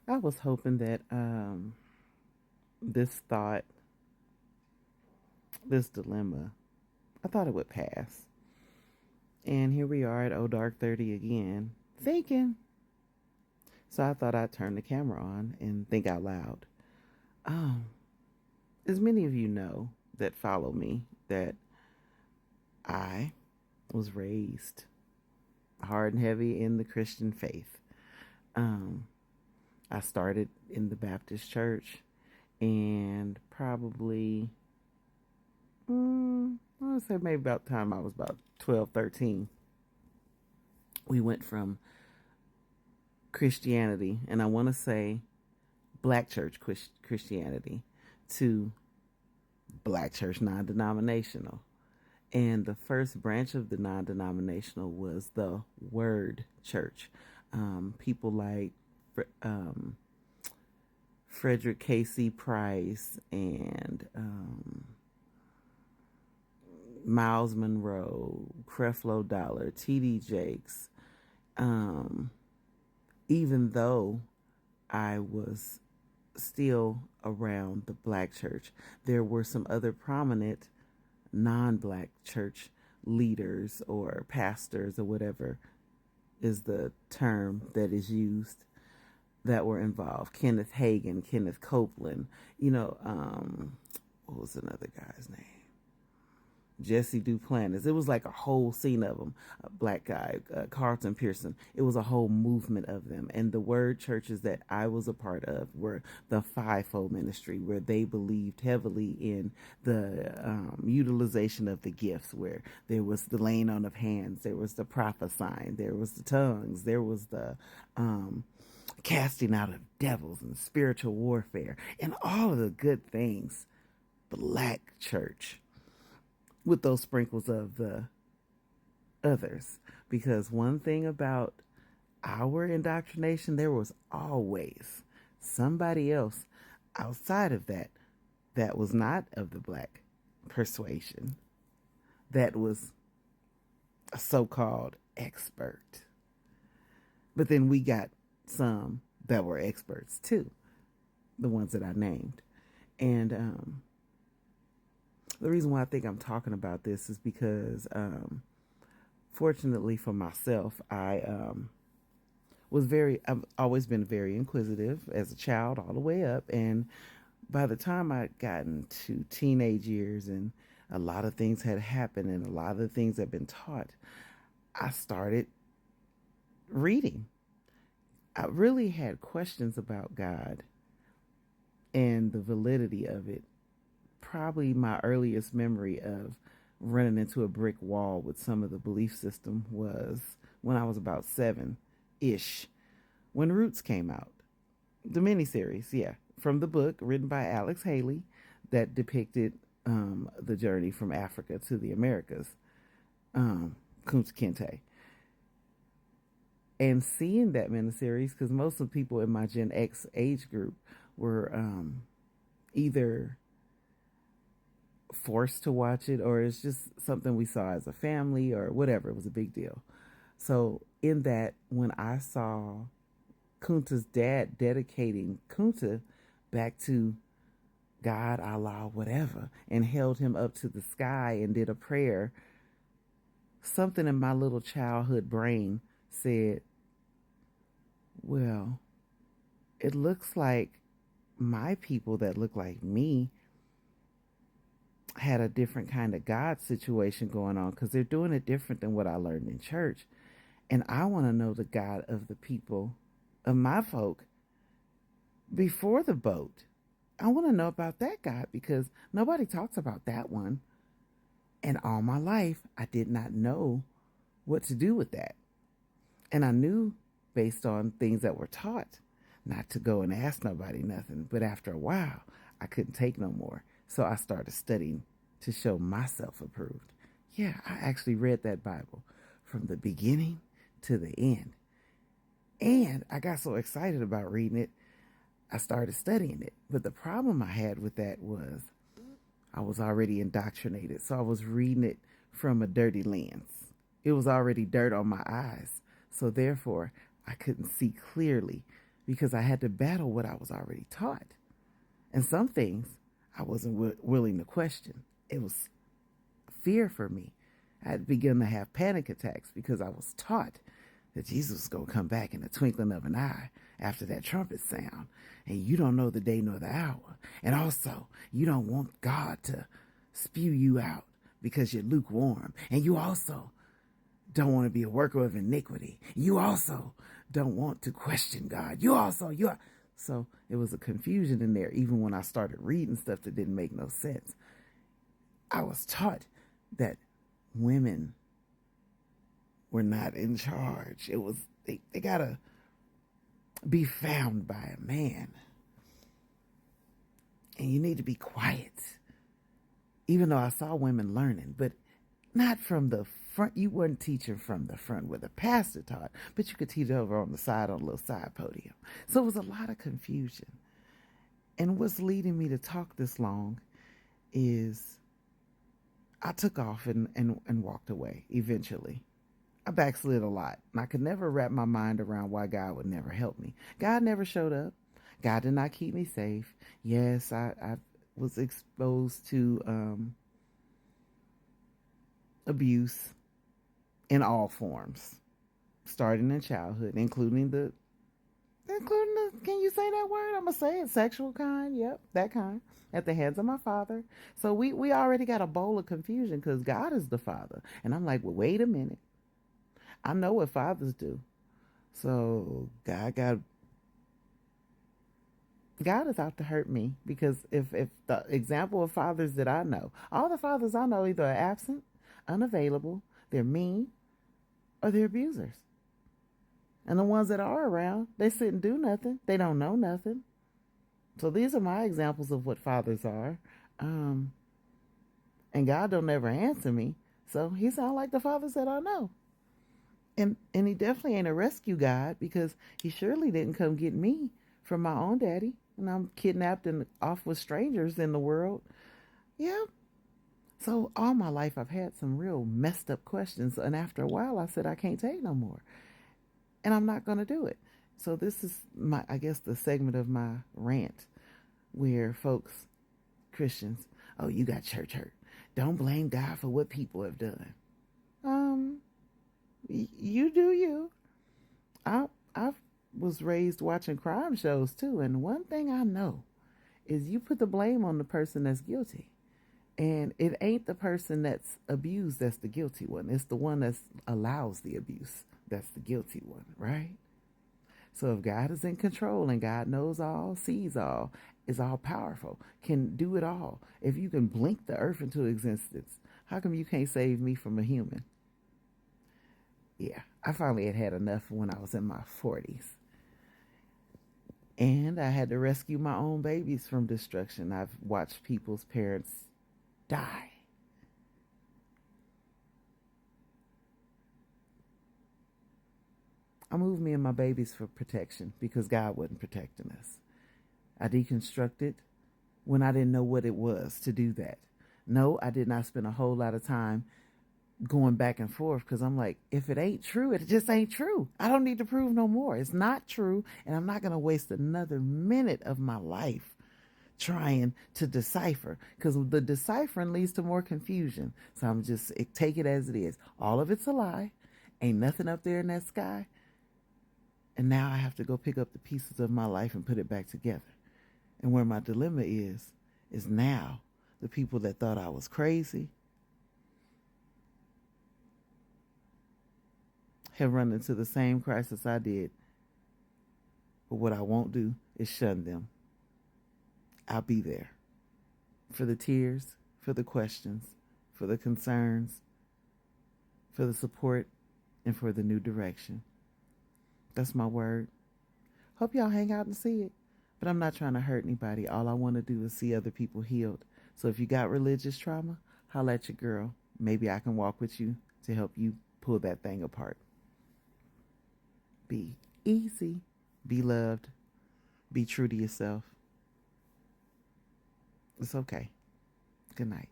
I was hoping that this thought, this dilemma, I thought it would pass. And here we are at Oh Dark 30 again, thinking. So I thought I'd turn the camera on and think out loud. Um, as many of you know that follow me, that I was raised hard and heavy in the Christian faith. Um, I started in the Baptist church, and probably, I would say maybe about the time I was about 12, 13, we went from Christianity, and I want to say black church Christianity, to black church non denominational. And the first branch of the non denominational was the Word Church. People like um, Frederick Casey Price and Miles Monroe, Creflo Dollar, T.D. Jakes. Um, even though I was still around the black church, there were some other prominent non black church leaders or pastors or whatever is the term that is used that were involved. Kenneth Hagin, Kenneth Copeland, what was another guy's name? Jesse Duplantis. It was like a whole scene of them. A black guy, Carlton Pearson. It was a whole movement of them. And the word churches that I was a part of were the fivefold ministry, where they believed heavily in the utilization of the gifts, where there was the laying on of hands, there was the prophesying, there was the tongues, there was the casting out of devils and spiritual warfare, and all of the good things. Black church, with those sprinkles of the others. Because one thing about our indoctrination, there was always somebody else outside of that that was not of the black persuasion, that was a so called expert. But then we got some that were experts too, the ones that I named. And the reason why I think I'm talking about this is because, fortunately for myself, I've always been very inquisitive as a child, all the way up. And by the time I got into teenage years and a lot of things had happened and a lot of the things had been taught, I started reading. I really had questions about God and the validity of it. Probably my earliest memory of running into a brick wall with some of the belief system was when I was about 7-ish, when Roots came out. The miniseries, yeah, from the book written by Alex Haley that depicted the journey from Africa to the Americas, Kunta Kinte. And seeing that miniseries, because most of the people in my Gen X age group were either forced to watch it or it's just something we saw as a family or whatever. It was a big deal. So, in that, when I saw Kunta's dad dedicating Kunta back to God, Allah, whatever, and held him up to the sky and did a prayer, something in my little childhood brain said, well, it looks like my people that look like me had a different kind of God situation going on, because they're doing it different than what I learned in church. And I want to know the God of the people, of my folk, before the boat. I want to know about that God, because nobody talks about that one. And all my life, I did not know what to do with that. And I knew, based on things that were taught, not to go and ask nobody nothing. But after a while, I couldn't take no more. So I started studying to show myself approved. Yeah, I actually read that Bible from the beginning to the end. And I got so excited about reading it, I started studying it. But the problem I had with that was I was already indoctrinated. So I was reading it from a dirty lens. It was already dirt on my eyes. So therefore, I couldn't see clearly because I had to battle what I was already taught. And some things I wasn't willing to question. It was fear for me. I had begun to have panic attacks because I was taught that Jesus was going to come back in the twinkling of an eye after that trumpet sound. And you don't know the day nor the hour. And also, you don't want God to spew you out because you're lukewarm. And you also don't want to be a worker of iniquity. You also don't want to question God. So it was a confusion in there, even when I started reading stuff that didn't make no sense. I was taught that women were not in charge. It was, they gotta be found by a man. And you need to be quiet. Even though I saw women learning, but not from the front. You weren't teaching from the front where the pastor taught, but you could teach over on the side on a little side podium. So it was a lot of confusion. And what's leading me to talk this long is I took off and walked away eventually. I backslid a lot, and I could never wrap my mind around why God would never help me. God never showed up. God did not keep me safe. Yes, I was exposed to abuse in all forms, starting in childhood, including the, can you say that word? I'm going to say it, sexual kind. Yep, that kind, at the hands of my father. So we already got a bowl of confusion because God is the father. And I'm like, well, wait a minute. I know what fathers do. So God is out to hurt me, because if the example of fathers that I know, all the fathers I know either are absent, unavailable, they're mean, or they're abusers. And the ones that are around, they sit and do nothing. They don't know nothing. So these are my examples of what fathers are. And God don't ever answer me. So he sounds like the fathers that I know. And he definitely ain't a rescue God, because he surely didn't come get me from my own daddy. And I'm kidnapped and off with strangers in the world. Yeah. So all my life I've had some real messed up questions. And after a while I said, I can't take no more. And I'm not going to do it. So this is I guess the segment of my rant where folks, Christians, oh, you got church hurt. Don't blame God for what people have done. You do you. I was raised watching crime shows too, and one thing I know is you put the blame on the person that's guilty. And it ain't the person that's abused that's the guilty one. It's the one that allows the abuse that's the guilty one, right? So if God is in control and God knows all, sees all, is all powerful, can do it all, if you can blink the earth into existence, how come you can't save me from a human? Yeah, I finally had enough when I was in my 40s. And I had to rescue my own babies from destruction. I've watched people's parents die. I moved me and my babies for protection because God wasn't protecting us. I deconstructed when I didn't know what it was to do that. No, I did not spend a whole lot of time going back and forth, because I'm like, if it ain't true, it just ain't true. I don't need to prove no more. It's not true, and I'm not going to waste another minute of my life trying to decipher, because the deciphering leads to more confusion. So I'm just take it as it is. All of it's a lie. Ain't nothing up there in that sky. And now I have to go pick up the pieces of my life and put it back together. And where my dilemma is now the people that thought I was crazy have run into the same crisis I did. But what I won't do is shun them. I'll be there for the tears, for the questions, for the concerns, for the support, and for the new direction. That's my word. Hope y'all hang out and see it. But I'm not trying to hurt anybody. All I want to do is see other people healed. So if you got religious trauma, holla at your girl. Maybe I can walk with you to help you pull that thing apart. Be easy. Be loved. Be true to yourself. It's okay. Good night.